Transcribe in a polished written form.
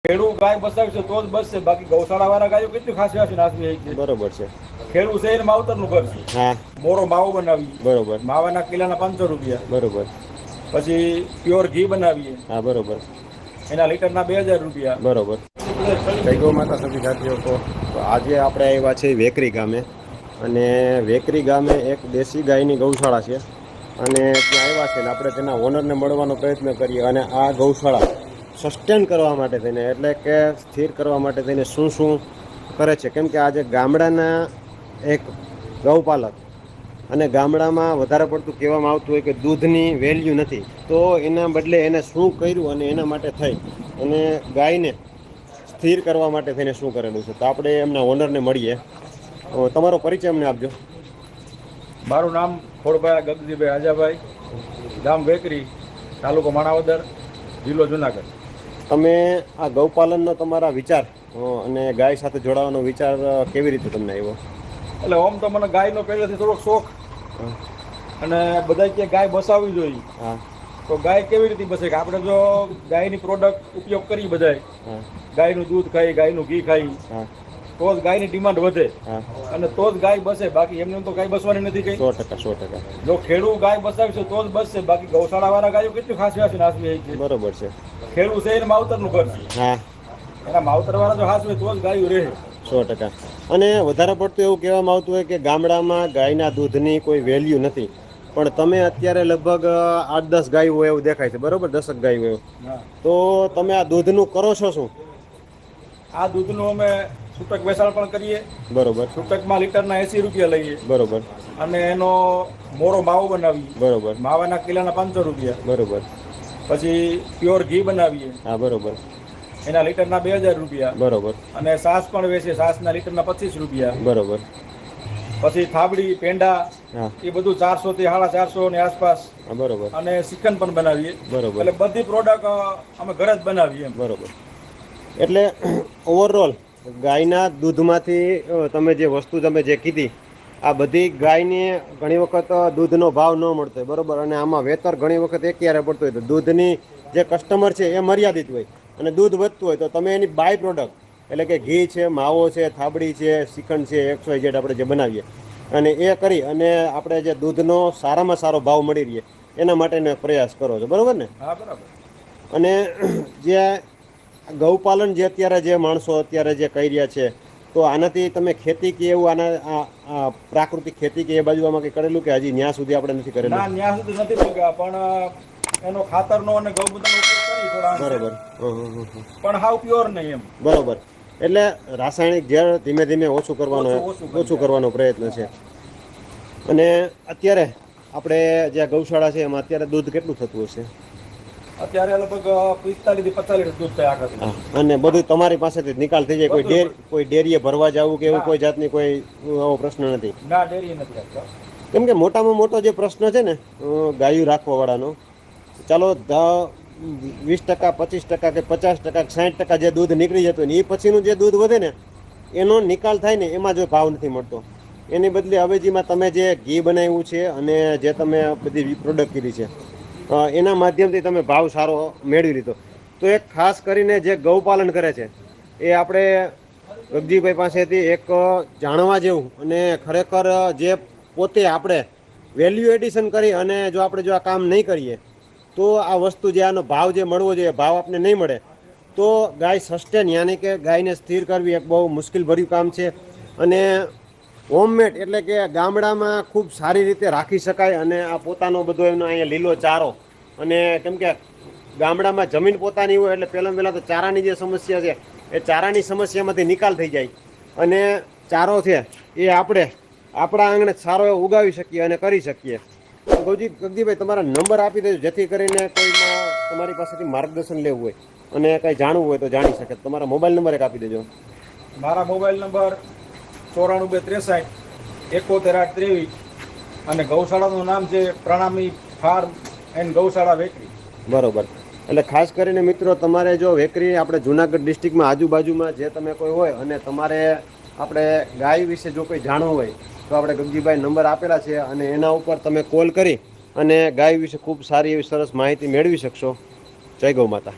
ખેડૂત ગાય બસાવશે તો જ બસશે, બાકી ગૌશાળા વાળા ગાયો કેટલી ખાસી ખાસી નાસવી છે. બરોબર છે. ખેડૂત છે એને માવતરનું ઘર છે. હા મોરો માવો બનાવીએ, બરોબર. માવાના કિલાના 500 રૂપિયા. બરોબર. પછી પ્યોર ઘી બનાવીએ, હા બરોબર. એના લીટરના 2000 રૂપિયા. બરોબર. જય ગૌ માતા સભી સાથીઓ. તો આજે આપણે આવ્યા છે વેકરી ગામે, અને વેકરી ગામે એક દેશી ગાયની ગૌશાળા છે, અને ત્યાં આવ્યા છે ને આપણે તેના ઓનરને મળવાનો પ્રયત્ન કરીએ, અને આ ગૌશાળા સસ્ટેન કરવા માટે થઈને, એટલે કે સ્થિર કરવા માટે થઈને શું શું કરે છે. કેમ કે આજે ગામડાના એક ગૌપાલક, અને ગામડામાં વધારે પડતું કહેવામાં આવતું હોય કે દૂધની વેલ્યુ નથી, તો એના બદલે એને શું કર્યું અને એના માટે થઈ અને ગાયને સ્થિર કરવા માટે થઈને શું કરેલું છે. તો આપણે એમના ઓનરને મળીએ. તમારો પરિચય અમને આપજો. મારું નામ ખોડભાઈ ગગજીભાઈ આજાભાઈ, ગામ વેકરી, તાલુકો માણાવદર, જિલ્લો જુનાગઢ. તમે આ ગૌપાલનનો તમારા વિચાર અને ગાય સાથે જોડાવાનો વિચાર કેવી રીતે તમને આવ્યો? એટલે ઓમ તો મને ગાયનો પહેલેથી થોડોક શોખ, અને બધા કે ગાય બસાવવી જોઈએ. હા. તો ગાય કેવી રીતે બસે કે આપણે જો ગાયની પ્રોડક્ટ ઉપયોગ કરીએ, બધા ગાયનું દૂધ ખાઈ, ગાયનું ઘી ખાઈ, તો જ ગાયની ડિમાન્ડ વધે, અને તો જ ગાય બસે. બાકી એમને તો ગાય બસવાની નથી કઈ. 100%. જો ખેડૂત ગાય બસાવશે તો જ બસશે, બાકી ગૌશાળા વાળા ગાયો કેટલી ખાસી ખાસી નાસવી છે. બરોબર છે. ખેડૂત છે એને માવતરનું ઘર છે. હા. એના માવતર વાળા જો હાસવે તો જ ગાયો રહે. 100%. અને વધારે પડતું એવું કહેવામાં આવતું હોય કે ગામડામાં ગાયના દૂધની કોઈ વેલ્યુ નથી, પણ તમે અત્યારે લગભગ 8-10 ગાયો હોય એવું દેખાય છે, બરોબર? 10 ગાયો હોય, તો તમે આ દૂધનું કરો છો શું? આ દૂધનું અમે છૂટક વેચાણ પણ કરીએ. બરોબર. છૂટકમાં લીટરના 80 રૂપિયા લઈએ. બરોબર. અને એનો મોરો માવો બનાવીએ. બરોબર. માવાના કિલાના 500 રૂપિયા. બરોબર. પછી પ્યોર ઘી બનાવીએ. હા બરોબર. એના લીટરના 2000 રૂપિયા. બરોબર. અને છાશ પણ વેચીએ, છાશના લીટરના 25 રૂપિયા. બરોબર. પછી થાબડી, પેંડા, એ બધું 400 થી 450 ની આસપાસ. બરોબર. અને ચિકન પણ બનાવીએ. બરોબર. એટલે બધી પ્રોડક્ટ અમે ઘરે જ બનાવીએ. બરોબર. એટલે ઓવરઓલ ગાયના દૂધમાંથી તમે જે વસ્તુ તમે જે કીધી, આ બધી ગાયને ઘણી વખત દૂધનો ભાવ ન મળતો હોય, બરોબર, અને આમાં વેતર ઘણી વખત એકયારે પડતું હોય, તો દૂધની જે કસ્ટમર છે એ મર્યાદિત હોય, અને દૂધ વધતું હોય તો તમે એની બાય પ્રોડક્ટ, એટલે કે ઘી છે, માવો છે, થાબડી છે, શ્રીખંડ છે, XYZ આપણે જે બનાવીએ, અને એ કરી અને આપણે જે દૂધનો સારામાં સારો ભાવ મળી રહે એના માટેનો પ્રયાસ કરો છો, બરાબર ને? હા બરાબર. અને જે ગૌપાલન જે અત્યારે જે માણસો અત્યારે જે કરી રહ્યા છે, તો આનાથી તમે ખેતી કે એવું આના પ્રાકૃતિક ખેતી કે એ બાજુ આમાં કંઈ કરેલું કે હજી ન્યા સુધી આપણે નથી કરેલું? ના, ન્યા સુધી નથી પગ્યા, પણ એનો ખાતરનો અને ગૌમૂત્રનો ઉપયોગ કરી થોડા. બરોબર. પણ હાવ પ્યોર નહીં એમ. બરોબર. એટલે રાસાયણિક ઝેર ધીમે ધીમે ઓછું કરવાનો પ્રયત્ન છે. અને અત્યારે આપણે જે ગૌશાળા છે એમાં અત્યારે દૂધ કેટલું થતું હશે? અત્યારે લગભગ 45 થી 50 લીટર દૂધ થાય આખા. અને બધું તમારી પાસેથી નિકાલ થઈ જાય? કોઈ ડેરીએ ભરવા જવું કે એવું કોઈ જાતની કોઈ એવો પ્રશ્ન નથી? ના, ડેરી નથી રાખતા. કેમ કે મોટામાં મોટો જે પ્રશ્ન છે ને ગાયું રાખવાવાળાનો, ચાલો 20%, 25% કે 50%, 60% જે દૂધ નીકળી જતું ને એ પછીનું જે દૂધ વધે ને એનો નિકાલ થાય ને એમાં જો ભાવ નથી મળતો. એની બદલે અવેજીમાં તમે જે ઘી બનાવ્યું છે અને જે તમે બધી પ્રોડક્ટ કીધી છે એના માધ્યમથી તમે ભાવ સારો મેળવી લીધો. તો એક ખાસ કરીને જે ગૌપાલન કરે છે એ આપણે ગગજીભાઈ પાસેથી એક જાણવા જેવું, અને ખરેખર જે પોતે આપણે વેલ્યુ એડિશન કરી અને જો આપણે જો આ કામ નહીં કરીએ તો આ વસ્તુ જે આનો ભાવ જે મળવો જોઈએ ભાવ આપને નહીં મળે, તો ગાય સસ્ટેન યાની કે ગાયને સ્થિર કરવી એક બહુ મુશ્કેલ ભર્યું કામ છે. અને હોમમેડ એટલે કે ગામડામાં ખૂબ સારી રીતે રાખી શકાય, અને આ પોતાનો બધો એનો અહીંયા લીલો ચારો, અને કેમ કે ગામડામાં જમીન પોતાની હોય એટલે પહેલાં તો ચારાની જે સમસ્યા છે એ ચારાની સમસ્યામાંથી નિકાલ થઈ જાય, અને ચારો છે એ આપણે આપણા આંગણે સારો એવો ઉગાવી શકીએ અને કરી શકીએ. ગગજીભાઈ તમારા નંબર આપી દેજો જેથી કરીને કોઈમાં તમારી પાસેથી માર્ગદર્શન લેવું હોય અને કંઈ જાણવું હોય તો જાણી શકે. તમારા મોબાઈલ નંબર એક આપી દેજો. મારા મોબાઈલ નંબર 94 63 71 8 23, અને ગૌશાળાનું નામ છે પ્રણામી ફાર્મ એન્ડ ગૌશાળા વેકરી. બરોબર. એટલે ખાસ કરીને મિત્રો તમારે જો વેકરી આપણે જુનાગઢ ડિસ્ટ્રિક્ટમાં આજુબાજુમાં જે તમે કોઈ હોય અને તમારે આપણે ગાય વિશે જો કોઈ જાણવું હોય તો આપણે ગગજીભાઈ નંબર આપેલા છે, અને એના ઉપર તમે કોલ કરી અને ગાય વિશે ખૂબ સારી એવી સરસ માહિતી મેળવી શકશો. જય ગૌ માતા.